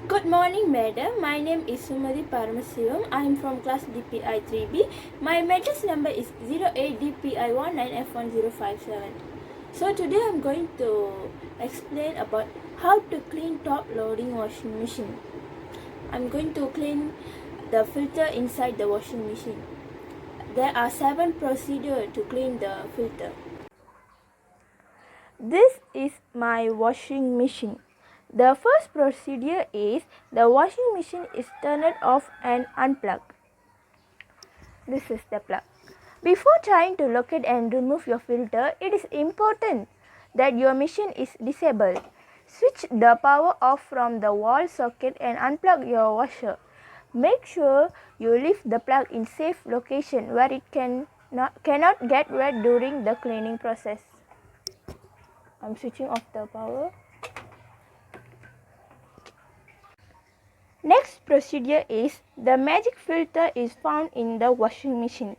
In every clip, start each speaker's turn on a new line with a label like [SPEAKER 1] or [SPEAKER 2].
[SPEAKER 1] Good morning, madam. My name is Sumathy Paramasivam. I am from class DPI 3B. My matrix number is 08DPI19F1057. So today I am going to explain about how to clean top loading washing machine. I am going to clean the filter inside the washing machine. There are 7 procedures to clean the filter. This is my washing machine. The first procedure is the washing machine is turned off and unplugged. This is the plug. Before trying to locate and remove your filter, it is important that your machine is disabled. Switch the power off from the wall socket and unplug your washer. Make sure you leave the plug in safe location where it cannot get wet during the cleaning process. I'm switching off the power. Next procedure is the magic filter is found in the washing machine.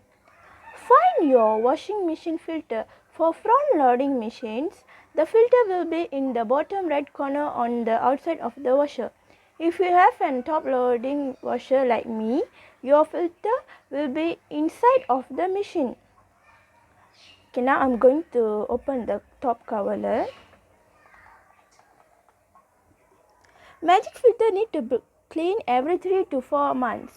[SPEAKER 1] Find your washing machine filter. For front loading machines, the filter will be in the bottom right corner on the outside of the washer. If you have a top loading washer like me, your filter will be inside of the machine. Okay, now I'm going to open the top cover. Magic filter need to be clean every 3 to 4 months.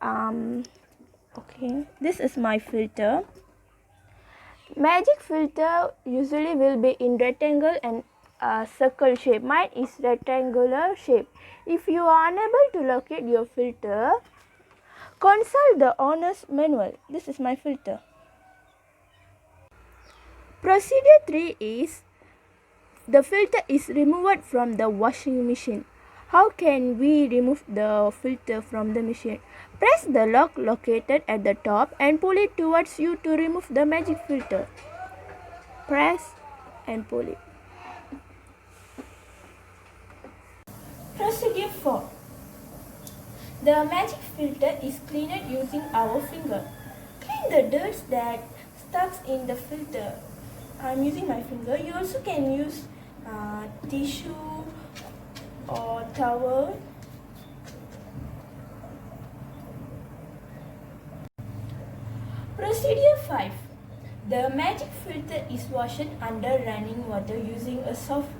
[SPEAKER 1] Okay, this is my filter. Magic filter usually will be in rectangle and circle shape. Mine is rectangular shape. If you are unable to locate your filter, consult the owner's manual. This is my filter. Procedure 3 is the filter is removed from the washing machine. How can we remove the filter from the machine? Press the lock located at the top and pull it towards you to remove the magic filter. Press and pull it. Procedure 4. The magic filter is cleaned using our finger. Clean the dirt that stuck in the filter. I'm using my finger. You also can use tissue or towel. Procedure 5. The magic filter is washed under running water using a soft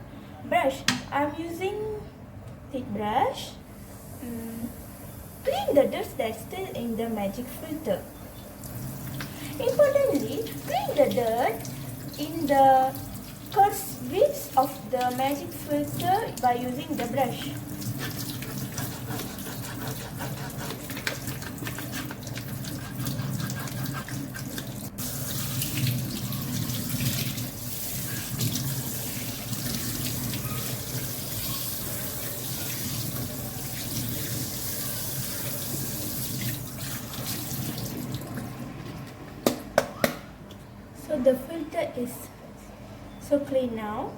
[SPEAKER 1] brush. I'm using thick brush. Clean the dust that's still in the magic filter. Importantly, clean the dirt in the curves of the magic filter by using the brush. So the filter is so clean now.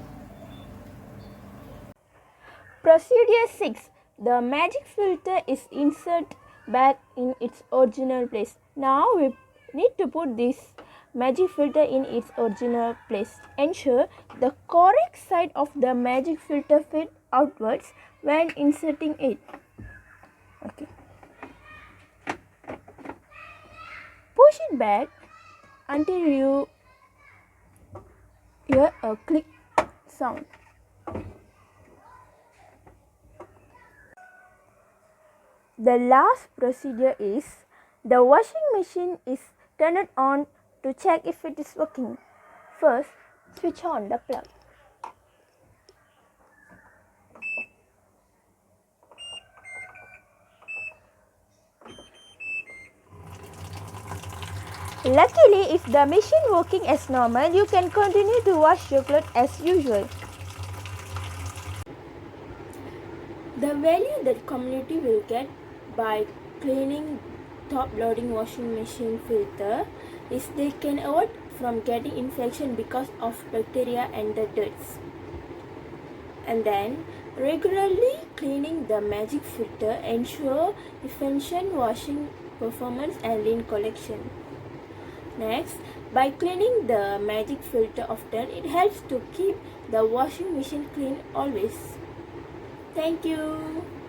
[SPEAKER 1] Procedure 6. The magic filter is inserted back in its original place. Now we need to put this magic filter in its original place. Ensure the correct side of the magic filter fit outwards when inserting it. Okay. Push it back until you hear a click sound. The last procedure is the washing machine is turned on to check if it is working. First, switch on the plug. Luckily, if the machine working as normal, you can continue to wash your clothes as usual. The value that community will get by cleaning top loading washing machine filter is they can avoid from getting infection because of bacteria and the dirt. And then regularly cleaning the magic filter ensure efficient washing performance and lint collection. Next, by cleaning the magic filter often, it helps to keep the washing machine clean always.
[SPEAKER 2] Thank you.